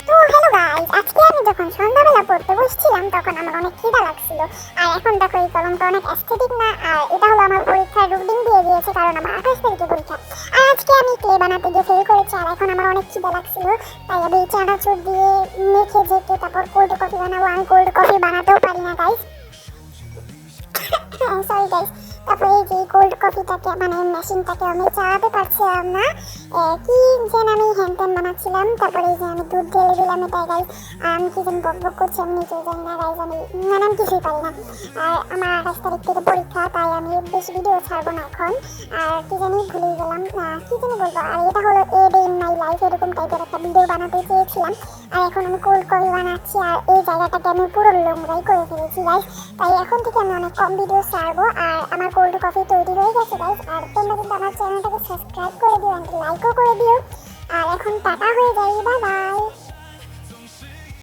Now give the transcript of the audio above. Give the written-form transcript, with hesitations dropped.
তো hello guys, আজকে আমি যখন সন্ধ্যাবেলা পড়তে বসছিলাম তখন আমার অনেক খিদা লাগছিল। আর এখন দেখো এই কলমটা অনেক অ্যাস্থেটিক না, আর এটা হলো আমার পরীক্ষার রুটিন দিয়ে দিয়েছে, কারণ আমার 28 তারিখে পরীক্ষা। আর আজকে আমি ক্লে বানাতে গিয়ে ফেল করেছি, আর এখন আমার অনেক খিদা লাগছিল। তাই আমি চানাচুর দিয়ে মেখে ঝেঁকে তারপর কোল্ড কফি বানাবো। আমি কোল্ড কফি বানাতেও পারি না গাইস, সরি গাইস। তারপরে এই যে কোল্ড কফিটাকে মানে মেশিনটাকে আমি চালাতে পারছিলাম না, কি যেন আমি হ্যান্ড বানাচ্ছিলাম। তারপরে এই যে আমি দুধ ঢেলে দিলাম, এটাই গাইস। আর আমি কি যেন বক বক করছি, আমি নিজেও জানি না গাইস। আমি কিছুই পারি না। আর আমার 28 তারিখ থেকে পরীক্ষা, তাই আমি বেশি ভিডিও ছাড়বো না এখন। আর কি জানি ভুলে গেলাম, কি জানি বলবো। আর এটা হলো a day in my life, এরকম টাইপের একটা ভিডিও বানাতে চেয়েছিলাম। আর এখন আমি কোল্ড কফি বানাচ্ছি, আর এই জায়গাটাকে আমি পুরো নোংরাই করে ফেলেছি গাইস। তাই এখন থেকে আমি অনেক কম ভিডিও ছাড়বো। আর আমার কোল্ড কফি তৈরি হয়ে গেছে গাইস। আর তোমরা কিন্তু আমার চ্যানেলটাকে সাবস্ক্রাইব করে দিও, লাইকও করে দিও। আর এখন টাটা হয়ে যাই।